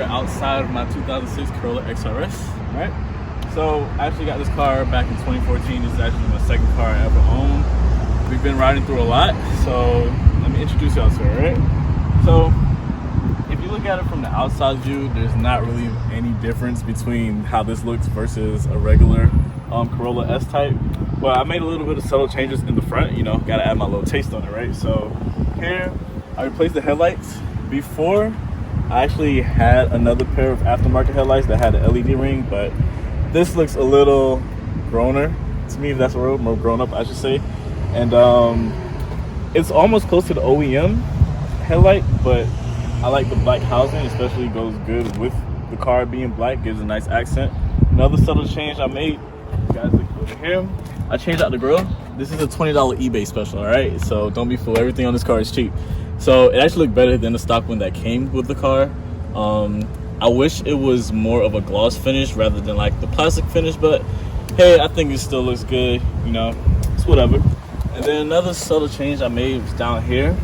outside of my 2006 Corolla XRS, right? So I actually got this car back in 2014. This is actually my second car I ever owned. We've been riding through a lot, so let me introduce y'all to it, right? So if you look at it from the outside view, there's not really any difference between how this looks versus a regular Corolla S-Type. But I made a little bit of subtle changes in the front, you know, gotta add my little taste on it, right? So here, I replaced the headlights. Before, I actually had another pair of aftermarket headlights that had an LED ring, but this looks a little growner to me, if that's a word, more grown up, I should say. And it's almost close to the OEM headlight, but I like the black housing, especially goes good with the car being black, gives a nice accent. Another subtle change I made, you guys look over here, I changed out the grill. This is a $20 eBay special, all right? So don't be fooled, everything on this car is cheap. So it actually looked better than the stock one that came with the car. I wish it was more of a gloss finish rather than like the plastic finish, but hey, I think it still looks good, you know, it's whatever. And then another subtle change I made was down here.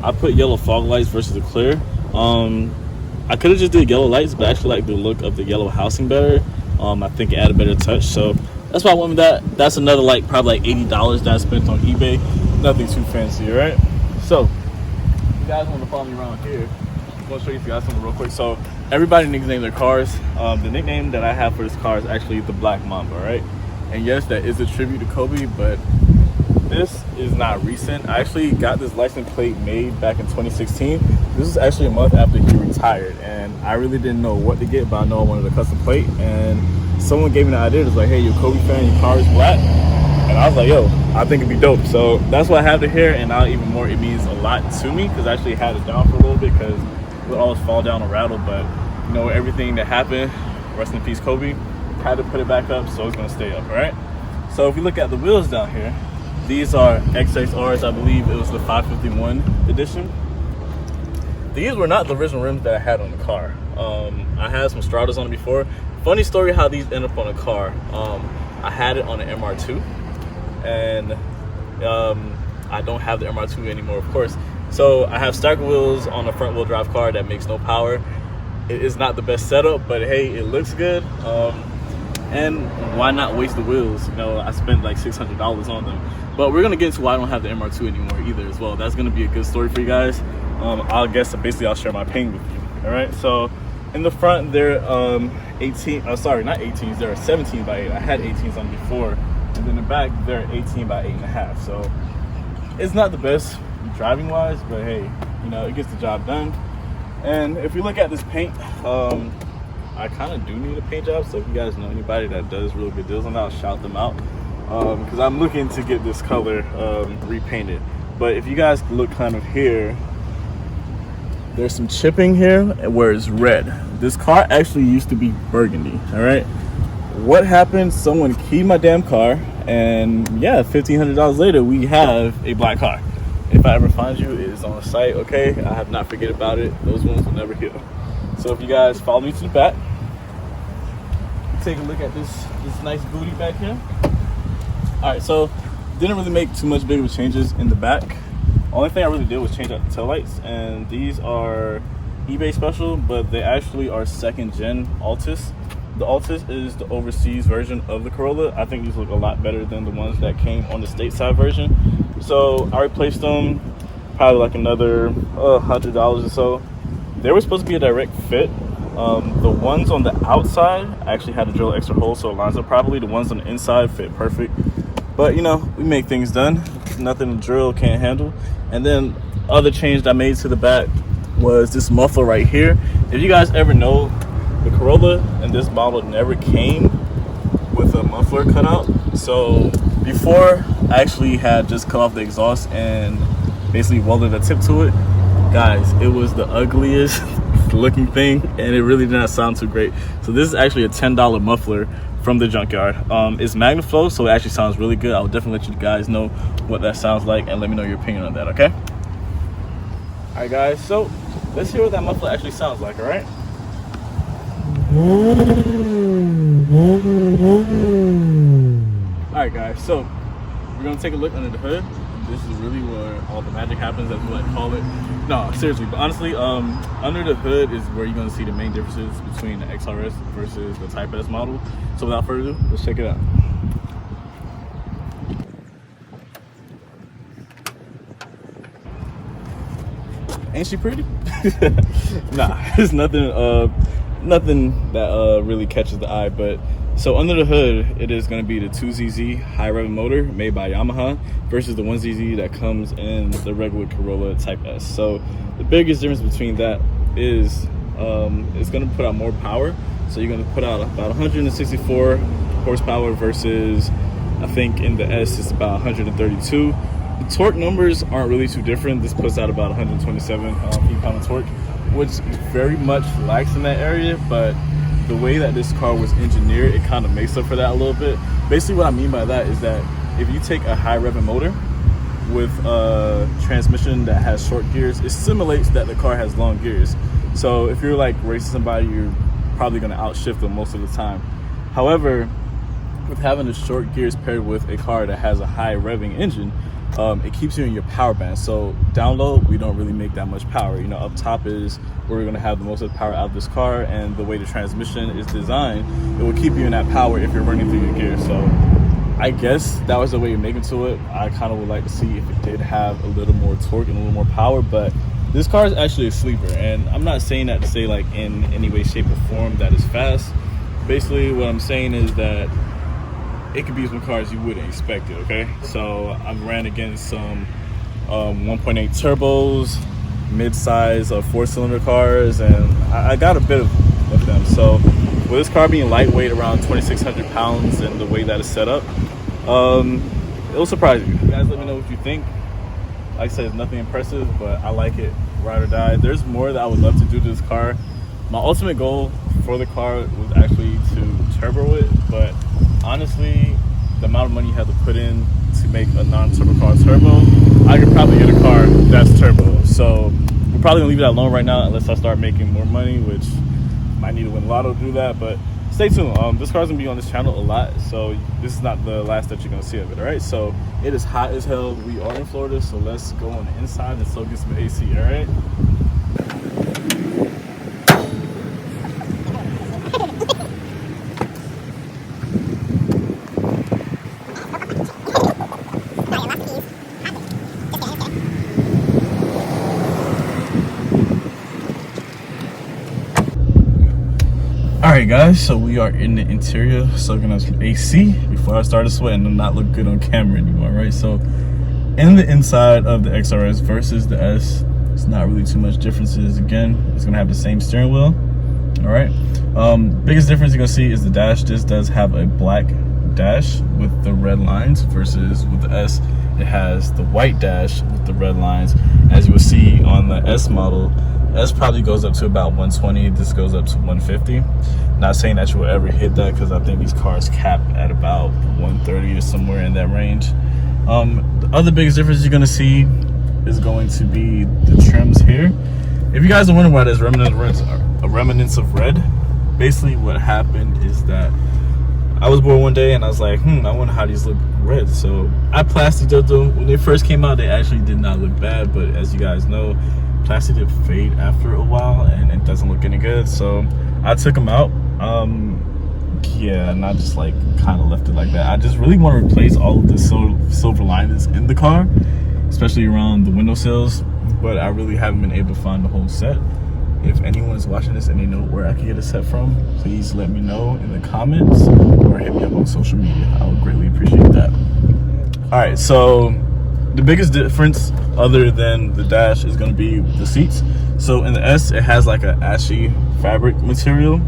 I put yellow fog lights versus the clear. I could have just did yellow lights, but I actually like the look of the yellow housing better. I think it added a better touch, so that's why I went with that. That's another like probably like $80 that I spent on eBay. Nothing too fancy, all right? So if you guys want to follow me around here, I'm gonna show you guys something real quick. So everybody nicknames their cars. The nickname that I have for this car is actually the Black Mamba, right? And yes, that is a tribute to Kobe, but this is not recent. I actually got this license plate made back in 2016. This is actually a month after he retired, and I really didn't know what to get, but I know I wanted a custom plate, and someone gave me the idea. It was like, hey, you're a Kobe fan, your car is black. And I was like, yo, I think it'd be dope. So that's why I have it here, and now even more, it means a lot to me, because I actually had it down for a little bit because it would always fall down and rattle, but you know, everything that happened, rest in peace Kobe, had to put it back up, so it's gonna stay up, all right? So if you look at the wheels down here, these are XRS, I believe it was the 551 edition. These were not the original rims that I had on the car. I had some Stratas on it before. Funny story how these end up on a car. I had it on an MR2, and I don't have the MR2 anymore, of course. So I have stacker wheels on a front wheel drive car that makes no power. It is not the best setup, but hey, it looks good. And why not waste the wheels? You know, I spent like $600 on them. But we're gonna get into why I don't have the MR2 anymore either as well. That's gonna be a good story for you guys. I'll guess that basically I'll share my pain with you. All right, so in the front they're 18, sorry, not 18s, they're 17 by 8. I had 18s on before. And then the back, they're 18 by 8.5. So it's not the best driving wise, but hey, you know, it gets the job done. And if we look at this paint, I kind of do need a paint job, so if you guys know anybody that does really good deals on that, I'll shout them out, because I'm looking to get this color repainted. But if you guys look kind of here, there's some chipping here where it's red. This car actually used to be burgundy, all right? What happened? Someone keyed my damn car, and yeah, $1,500 later, we have a black car. If I ever find you, it is on the site, okay? I have not forget about it. Those wounds will never heal. So if you guys follow me to the back, take a look at this nice booty back here. All right, so didn't really make too much big of changes in the back. Only thing I really did was change out the taillights, and these are eBay special, but they actually are second gen Altis. The Altis is the overseas version of the Corolla. I think these look a lot better than the ones that came on the stateside version. So I replaced them, probably like another $100 or so. They were supposed to be a direct fit. The ones on the outside, I actually had to drill extra holes so it lines up properly. The ones on the inside fit perfect. But you know, we make things done. Nothing the drill can't handle. And then other change that I made to the back was this muffler right here. If you guys ever know, the Corolla and this model never came with a muffler cutout. So before, I actually had just cut off the exhaust and basically welded a tip to it. Guys, it was the ugliest looking thing, and it really did not sound too great. So this is actually a $10 muffler from the junkyard. It's MagnaFlow, so it actually sounds really good. I'll definitely let you guys know what that sounds like, and let me know your opinion on that, okay? All right, guys, so let's hear what that muffler actually sounds like, all right? All right, guys, so we're gonna take a look under the hood. this is really where all the magic happens, as we like to call it. No, seriously, but honestly, under the hood is where you're gonna see the main differences between the XRS versus the Type S model. So without further ado, let's check it out. Ain't she pretty? Nah, it's nothing that really catches the eye. But so under the hood, it is going to be the 2ZZ high rev motor made by Yamaha versus the 1ZZ that comes in the regular Corolla Type S. So the biggest difference between that is it's going to put out more power. So you're going to put out about 164 horsepower versus, I think in the S it's about 132. The torque numbers aren't really too different. This puts out about 127 feet-pound of torque, which very much lacks in that area, but the way that this car was engineered, it kind of makes up for that a little bit. Basically what I mean by that is that if you take a high revving motor with a transmission that has short gears, it simulates that the car has long gears. So if you're like racing somebody, you're probably going to outshift them most of the time. However, with having the short gears paired with a car that has a high revving engine, it keeps you in your power band. So down low, we don't really make that much power. You know, up top is where we're going to have the most of the power out of this car, and the way the transmission is designed, it will keep you in that power if you're running through your gears. So I guess that was the way you make it to it. I kind of would like to see if it did have a little more torque and a little more power, but this car is actually a sleeper, and I'm not saying that to say like in any way, shape, or form that it's fast. Basically what I'm saying is that it could be some cars you wouldn't expect it, okay? So I've ran against some 1.8 turbos, mid-size 4-cylinder cars, and I got a bit of them. So with this car being lightweight, around 2,600 pounds, and the way that it's set up, it'll surprise you. You guys let me know what you think. Like I said, it's nothing impressive, but I like it, ride or die. There's more that I would love to do to this car. My ultimate goal for the car was actually to turbo it, but honestly, the amount of money you have to put in to make a non-turbo car turbo, I could probably get a car that's turbo. So we're probably gonna leave it alone right now unless I start making more money, which might need to win lotto to do that. But stay tuned. This car's gonna be on this channel a lot, so this is not the last that you're gonna see of it. All right, so it is hot as hell. We are in Florida, so let's go on the inside and so get some AC. All right. Alright guys, so we are in the interior soaking up some AC before I started sweating and not look good on camera anymore, right? So in the inside of the XRS versus the S, it's not really too much differences. Again, it's gonna have the same steering wheel. Alright. Biggest difference you're gonna see is the dash. This does have a black dash with the red lines versus with the S, it has the white dash with the red lines. As you will see on the S model, S probably goes up to about 120. This goes up to 150. Not saying that you will ever hit that, because I think these cars cap at about 130 or somewhere in that range. The other biggest difference you're going to see is going to be the trims here. If you guys are wondering why there's remnants of red, basically what happened is that I was bored one day and I was like, I wonder how these look red. So I plastic dipped them. When they first came out, they actually did not look bad, but as you guys know, plastic dip fade after a while and it doesn't look any good. So I took them out. Yeah, and I just like kind of left it like that. I just really want to replace all of the silver linings in the car, especially around the windowsills, but I really haven't been able to find the whole set. If anyone is watching this and they know where I can get a set from, please let me know in the comments or hit me up on social media. I would greatly appreciate that. All right, so the biggest difference other than the dash is going to be the seats. So in the S, it has like an ashy fabric material.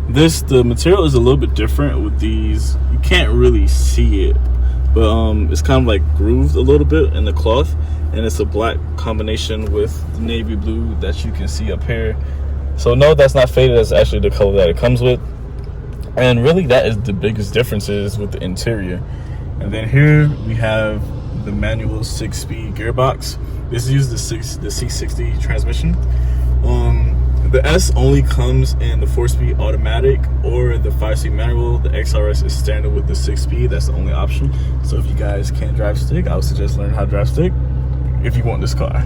The material is a little bit different with these. You can't really see it, but it's kind of like grooved a little bit in the cloth, and it's a black combination with the navy blue that you can see up here. So no, that's not faded. That's actually the color that it comes with, and really that is the biggest differences with the interior. And then here we have the manual 6-speed gearbox. This uses the C60 transmission. The S only comes in the 4-speed automatic or the 5-speed manual. The XRS is standard with the 6-speed. That's the only option. So if you guys can't drive stick, I would suggest learning how to drive stick if you want this car.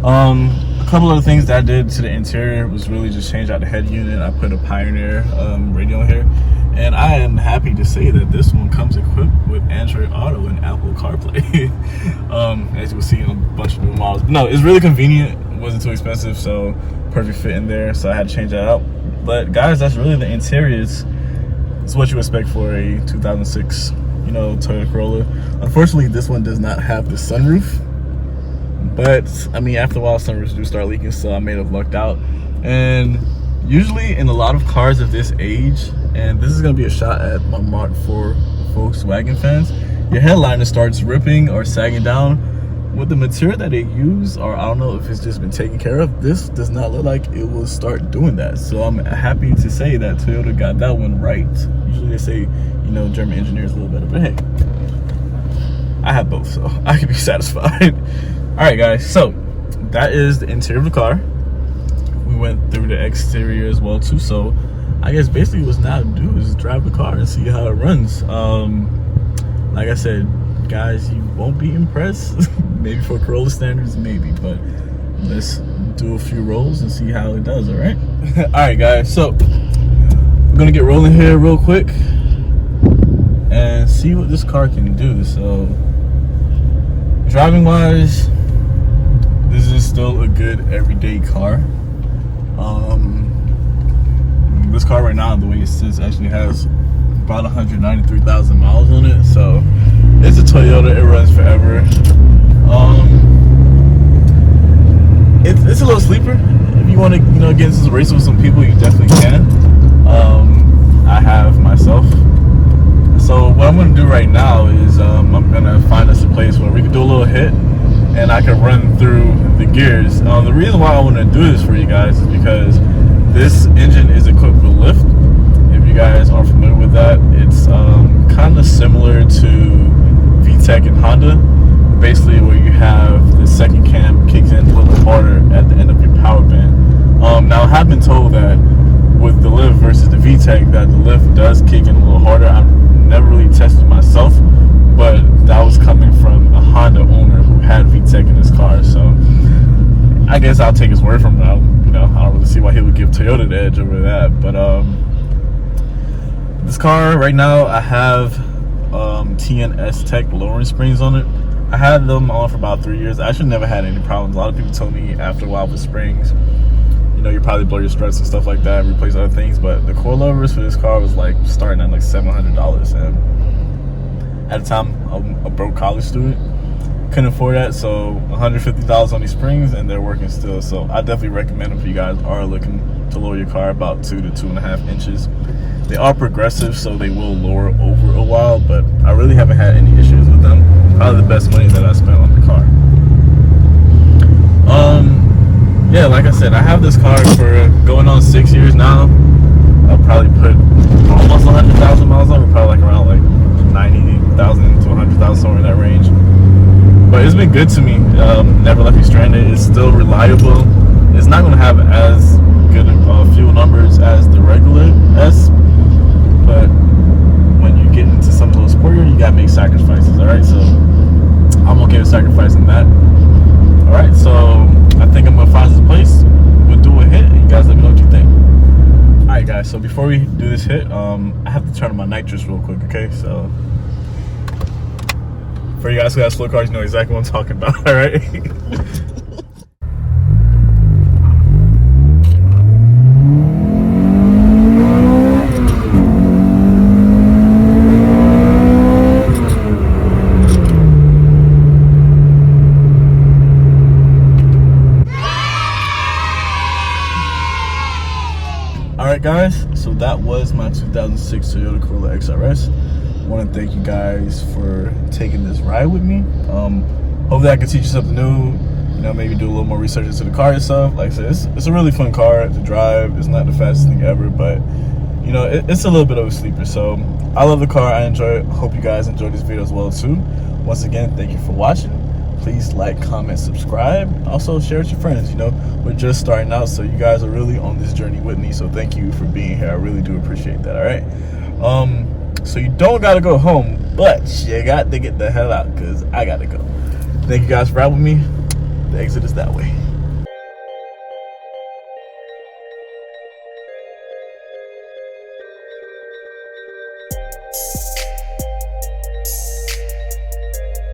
A couple other things that I did to the interior was really just change out the head unit. I put a Pioneer radio in here, and I am happy to say that this one comes equipped with Android Auto and Apple CarPlay. As you will see in a bunch of new models. But no, it's really convenient. It wasn't too expensive, so perfect fit in there. So I had to change that out. But guys, that's really the interiors. It's what you expect for a 2006, Toyota Corolla. Unfortunately, this one does not have the sunroof. But I mean, after a while, sunroofs do start leaking, so I may have lucked out. And usually in a lot of cars of this age, and this is gonna be a shot at my Mark IV Volkswagen fans, your headliner starts ripping or sagging down. With the material that they use, or I don't know if it's just been taken care of, this does not look like it will start doing that. So I'm happy to say that Toyota got that one right. Usually they say, German engineers a little better, but hey, I have both, so I can be satisfied. All right, guys, so that is the interior of the car. We went through the exterior as well too, so I guess basically what's now to do is drive the car and see how it runs. Like I said, guys, you won't be impressed. Maybe for Corolla standards, maybe, but let's do a few rolls and see how it does. All right. All right, guys, so I'm gonna get rolling here real quick and see what this car can do. So driving wise, this is still a good everyday car. This car right now, the way it sits, actually has about 193,000 miles on it, so it's a Toyota. It runs forever. It's a little sleeper. If you want to, get into some race with some people, you definitely can. I have myself. So what I'm going to do right now is I'm going to find us a place where we can do a little hit, and I can run through the gears. The reason why I want to do this for you guys is because this engine is equipped with lift. If you guys aren't familiar with that, it's kind of similar to VTEC and Honda, basically where you have the second cam kicks in a little harder at the end of your power band. Now I have been told that with the lift versus the VTEC that the lift does kick in a little harder. I've never really tested myself, but that was coming from a Honda owner who had VTEC in his car, so I guess I'll take his word from it. I don't really see why he would give Toyota the edge over that. But this car right now, I have TNS Tech lowering springs on it. I had them on for about 3 years. I actually never had any problems. A lot of people told me after a while with springs, you probably blow your struts and stuff like that, replace other things. But the coilovers for this car was like starting at like $700, and at the time I'm a broke college student, couldn't afford that, so $150 on these springs, and they're working still. So I definitely recommend them if you guys are looking to lower your car about 2 to 2.5 inches. They are progressive, so they will lower over a while, but I really haven't had any issues with them. Probably the best money that I spent on the car. Yeah, like I said, I have this car for going on 6 years now. I'll probably put almost 100,000 miles on it, probably like around like 90,000 to 100,000, somewhere in that range. But it's been good to me. Never left me stranded. It's still reliable. It's not going to have as good fuel numbers as the regular S, but when you get into something a little sportier, you got to make sacrifices. All right, so I'm okay with sacrificing that. All right, so I think I'm gonna find this place. We'll do a hit, and you guys let me know what you think. All right, guys. So before we do this hit, I have to turn on my nitrous real quick. Okay, so for you guys who have slow cars, you know exactly what I'm talking about. All right. Alright guys, so that was my 2006 Toyota Corolla XRS. I want to thank you guys for taking this ride with me. Hopefully I can teach you something new, maybe do a little more research into the car itself. Like I said, it's a really fun car to drive. It's not the fastest thing ever, but it's a little bit of a sleeper. So I love the car, I enjoy it. Hope you guys enjoyed this video as well too. Once again, thank you for watching. Please like, comment, subscribe. Also share with your friends. You know, we're just starting out, so you guys are really on this journey with me. So thank you for being here. I really do appreciate that. All right. So you don't gotta go home, but you got to get the hell out because I gotta go. Thank you guys for having me. The exit is that way.